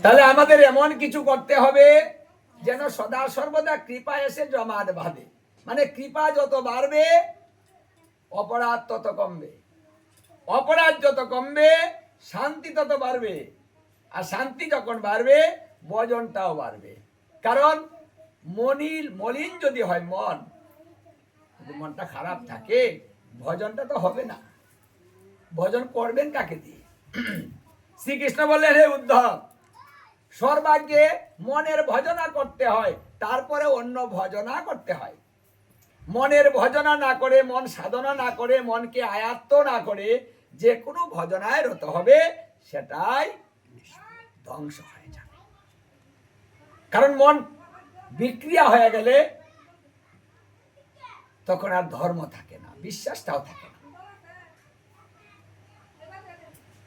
তাহলে আমাদের এমন কিছু করতে হবে যেন সদা সর্বদা কৃপা এসে জমাট বাঁধে। মানে কৃপা যত বাড়বে অপরাধ তত কমবে, অপরাধ যত কমবে শান্তি তত বাড়বে, আর শান্তি যখন বাড়বে ভজনটাও বাড়বে। কারণ মলিন যদি হয় মন, যদি মনটা খারাপ থাকে ভজনটা তো হবে না। ভজন করবেন কাকে দিয়ে? শ্রীকৃষ্ণ বললেন, হে উদ্ধব, সর্বাগ্যে মনের ভজনা করতে হয়, তারপরে অন্য ভজনা করতে হয়। মনের ভজনা না করে, মন সাধনা না করে, মনকে আয়ত্ত না করে যে কোনো ভজনায় রত হবে, সেটাই ধ্বংস হয়ে যাবে। কারণ মন বিক্রিয়া হয়ে গেলে তখন আর ধর্ম থাকে না, বিশ্বাসটাও থাকে না।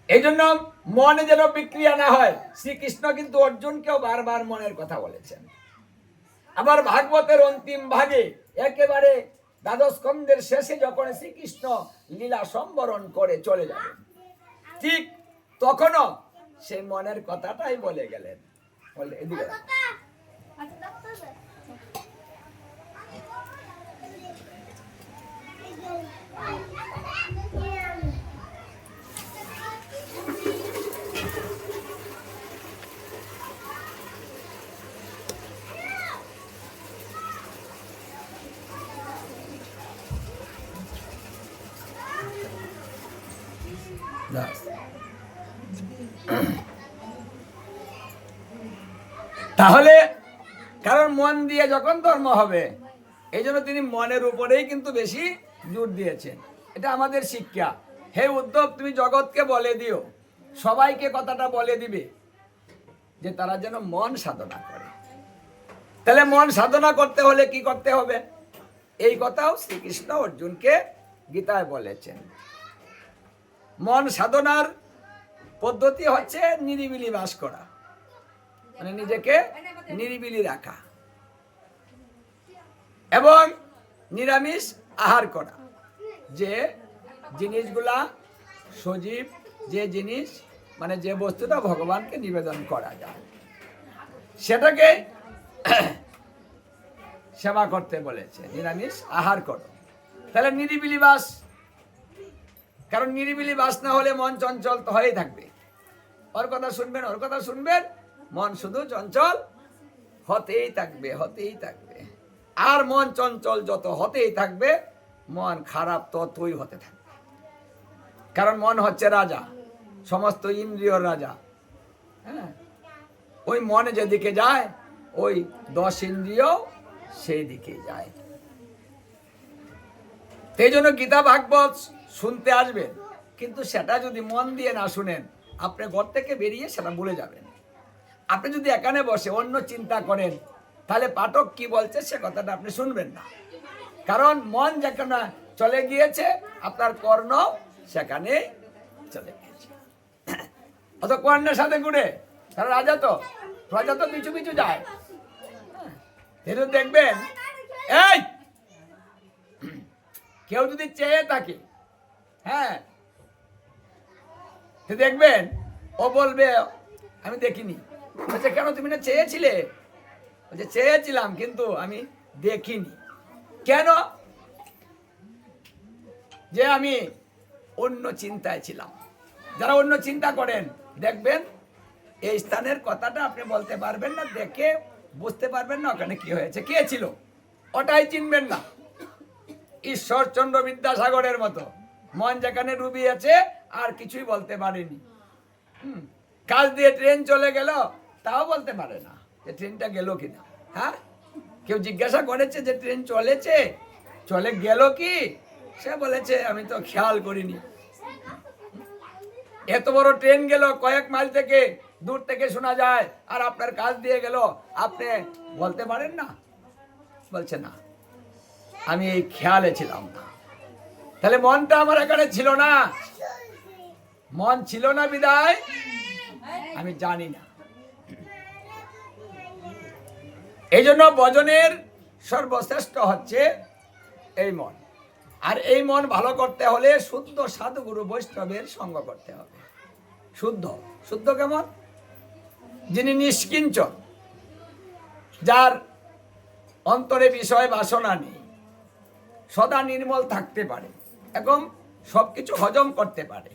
এই জন্য মনে যেন বিক্রিয়া না হয়, শ্রীকৃষ্ণ কিন্তু অর্জুনকেও বারবার মনের কথা বলেছেন। আবার ভাগবতের অন্তিম ভাগে একেবারে দ্বাদশ স্কন্ধের শেষে যখন শ্রীকৃষ্ণ লীলা সম্বরণ করে চলে যাবেন, ঠিক তখনও সেই মনের কথাটাই বলে গেলেন। বলে এদিকে তাহলে কারণ মন দিয়ে যখন ধর্ম হবে, এই জন্য তিনি মনের উপরেই কিন্তু বেশি জোর দিয়েছেন। এটা আমাদের শিক্ষা। হে উদ্ধব, তুমি জগৎকে বলে দিও, সবাইকে কথাটা বলে দিবে যে তারা যেন মন সাধনা করে। তাহলে মন সাধনা করতে হলে কি করতে হবে? এই কথাও শ্রীকৃষ্ণ অর্জুনকে গীতায় বলেছেন। মন সাধনার পদ্ধতি হচ্ছে নিরিবিলি বাস করা, মানে নিজেকে নিরিবিলি রাখা এবং নিরামিষ আহার করা। যে জিনিসগুলা সজীব, যে জিনিস মানে যে বস্তুটা ভগবানকে নিবেদন করা যায়, সেটাকে সেবা করতে বলেছে। নিরামিষ আহার করো, তাহলে নিরিবিলি বাস। কারণ নিরিবিলি বাস না হলে মন চঞ্চল তো হয়েই থাকবে। ওর কথা শুনবেন, ওর কথা শুনবেন, মন শুধু চঞ্চল হতেই থাকবে, হতেই থাকবে। আর মন চঞ্চল যত হতেই থাকবে, মন খারাপ ততই হতে থাকবে। কারণ মন হচ্ছে রাজা, সমস্ত ইন্দ্রিয়র রাজা। হ্যাঁ, ওই মনে যেদিকে যায়, ওই 10 ইন্দ্রিয় সেই দিকেই যায়। এই জন্য গীতা ভাগবত শুনতে আসবেন, কিন্তু সেটা যদি মন দিয়ে না শুনেন, আপনি ঘর থেকে বেরিয়ে সেটা ভুলে যাবেন। আপনি যদি এখানে বসে অন্য চিন্তা করেন, তাহলে পাঠক কি বলছে সে কথাটা আপনি শুনবেন না। কারণ মন যেখানে চলে গিয়েছে, আপনার কর্ণ সেখানে চলে গিয়েছে। অত কর্ণের সাথে ঘুরে তারা রাজা তো পিছু পিছু যায়। দেখবেন, এই কেউ যদি চেয়ে থাকে, হ্যাঁ, দেখবেন ও বলবে আমি দেখিনি। বলছে কেন, তুমি না চেয়েছিলে? বলছে চেয়েছিলাম কিন্তু আমি দেখিনি। কেন? যে আমি অন্য চিন্তায় ছিলাম। যারা অন্য চিন্তা করেন, দেখবেন এই স্থানের কথাটা আপনি বলতে পারবেন না, দেখে বুঝতে পারবেন না ওখানে কি হয়েছে, কে ছিল, ওটাই চিনবেন না। ঈশ্বরচন্দ্র বিদ্যাসাগরের মতো মন যেখানে ডুবিয়েছে আর কিছুই বলতে পারেনি। কাজ দিয়ে ট্রেন চলে গেল, তাও বলতে পারে না যে ট্রেনটা গেল কিনা। হ্যাঁ, কেউ জিজ্ঞাসা করেছে যে ট্রেন চলেছে, চলে গেল কি? সে বলেছে আমি তো খেয়াল করিনি। এত বড় ট্রেন গেল, কয়েক মাইল থেকে দূর থেকে শোনা যায়, আর আপনার কাজ দিয়ে গেল, আপনি বলতে পারেন না? বলছে না, আমি এই খেয়ালে ছিলাম না। তাহলে মনটা আমার এখানে ছিল না, মন ছিল না বিদায় আমি জানি না। এই জন্য ভজনের সর্বশ্রেষ্ঠ হচ্ছে এই মন। আর এই মন ভালো করতে হলে শুদ্ধ সাধুগুরু বৈষ্ণবের সঙ্গ করতে হবে। শুদ্ধ শুদ্ধ কেমন? যিনি নিষ্কিঞ্চন, যার অন্তরে বিষয় বাসনা নেই, সদা নির্মল থাকতে পারে এবং সবকিছু হজম করতে পারে।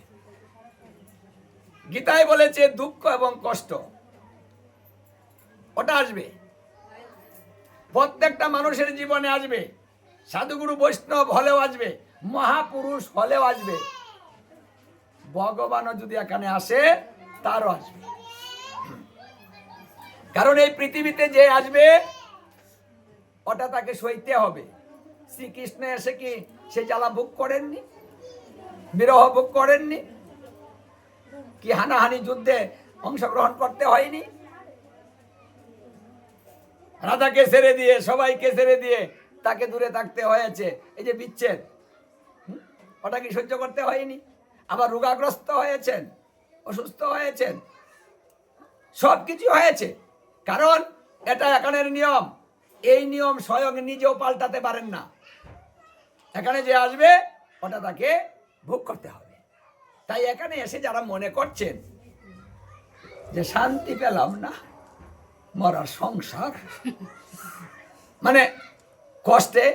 গীতায় বলেছে দুঃখ এবং কষ্ট ওটা আসবে, প্রত্যেকটা মানুষের জীবনে আসবে। সাধুগুরু বৈষ্ণব হলেও আসবে, মহাপুরুষ হলেও আসবে, ভগবানও যদি এখানে আসে তারও আসবে। কারণ এই পৃথিবীতে যে আসবে ওটা তাকে সইতে হবে। শ্রীকৃষ্ণ এসে কি সে জ্বালা ভোগ করেননি? বিরহ ভোগ করেননি? কি হানাহানি যুদ্ধে অংশগ্রহণ করতে হয়নি? রাধাকে ছেড়ে দিয়ে, সবাইকে ছেড়ে দিয়ে তাকে দূরে থাকতে হয়েছে। এই যে বিচ্ছেদ, ওটা কি সহ্য করতে হয়নি? আবার রোগাগ্রস্ত হয়েছেন, অসুস্থ হয়েছেন, সবকিছু হয়েছে। কারণ এটা এখানের নিয়ম। এই নিয়ম স্বয়ং নিজেও পাল্টাতে পারেন না। এখানে যে আসবে ওটা তাকে ভোগ করতে হবে। তাই এখানে এসে যারা মনে করছেন যে শান্তি পেলাম না, মরার সংসার, মানে কষ্টে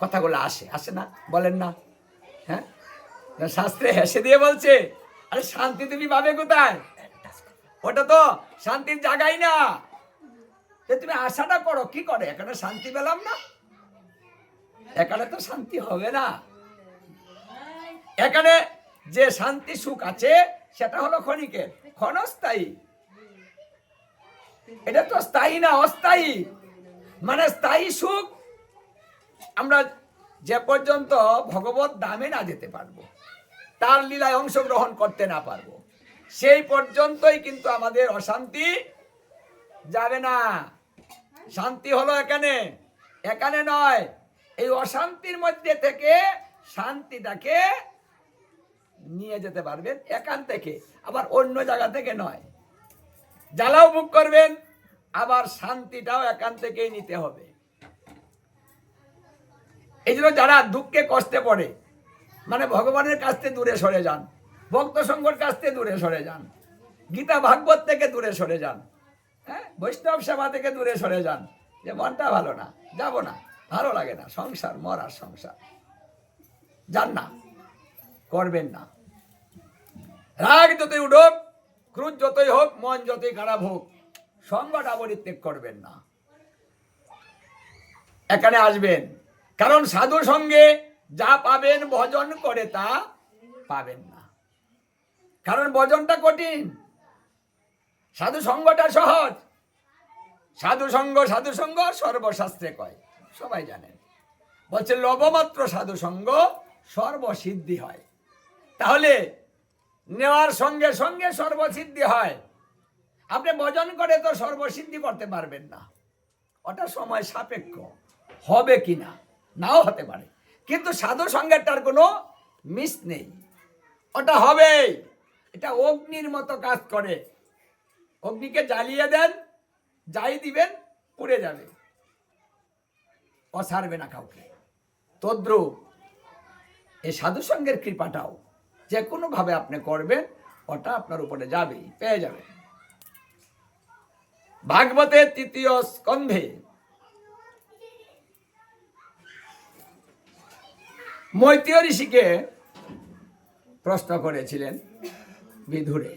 কথাগুলো আসে, আসে না? বলেন না? হ্যাঁ, শাস্ত্রে হেসে দিয়ে বলছে, আরে শান্তি তুমি পাবে কোথায়? ওটা তো শান্তির জায়গাই না। তুমি আশাটা করো, কি করে এখানে শান্তি পেলাম না, এখানে তো শান্তি হবে না। এখানে যে শান্তি সুখ আছে সেটা হলো ক্ষণিকের, ক্ষণস্থায়ী। এটা তো স্থায়ী না, অস্থায়ী। মানে স্থায়ী সুখ আমরা যে পর্যন্ত ভগবত ধামে না যেতে পারবো, তার লীলায় অংশগ্রহণ করতে না পারবো, সেই পর্যন্তই কিন্তু আমাদের অশান্তি যাবে না। শান্তি হলো এখানে, এখানে নয়। এই অশান্তির মধ্যে থেকে শান্তিটাকে নিয়ে যেতে পারবেন এখান থেকে, আবার অন্য জায়গা থেকে নয়। জ্বালাও ভোগ করবেন, আবার শান্তিটাও এখান থেকেই নিতে হবে। এই জন্য যারা দুঃখে কষ্টে পড়ে, মানে ভগবানের কাছ থেকে দূরে সরে যান, ভক্ত সঙ্গের কাছ থেকে দূরে সরে যান, গীতা ভাগবত থেকে দূরে সরে যান, হ্যাঁ, বৈষ্ণব সেবা থেকে দূরে সরে যান, যে মনটা ভালো না, যাব না, ভালো লাগে না, সংসার, মরার সংসার, যান না, করবেন না। রাগ যতই উঠুক, ক্রোধ যতই হোক, মন যতই খারাপ হোক, সঙ্গটা পরিত্যাগ করবেন না। এখানে আসবেন, কারণ সাধু সঙ্গে যা পাবেন ভজন করে তা পাবেন না। কারণ ভজনটা কঠিন, সাধু সঙ্গটা সহজ। সাধু সঙ্গ সর্বশাস্ত্রে কয়, সবাই জানেন। বলছে লবমাত্র সাধু সঙ্গ সর্বসিদ্ধি হয়। তাহলে নেওয়ার সঙ্গে সঙ্গে সর্বসিদ্ধি হয়। আপনি ভজন করে তো সর্বসিদ্ধি করতে পারবেন না, ওটা সময় সাপেক্ষ, হবে কিনা নাও হতে পারে। কিন্তু সাধু সঙ্গেরটার কোনো মিস নেই, ওটা হবে। এটা অগ্নির মতো কাজ করে। অগ্নিকে জ্বালিয়ে দেন, যাই দিবেন পুড়ে যাবে, ও ছাড়বে না কাউকে। তদ্রূপ এই সাধু সঙ্গের কৃপাটাও যে কোনো ভাবে আপনি করবেন, ওটা আপনার উপরে যাবেই, পেয়ে যাবেন। ভাগবতের ৩য় স্কন্ধে মৈত্রেয় ঋষিকে প্রশ্ন করেছিলেন বিদুরে।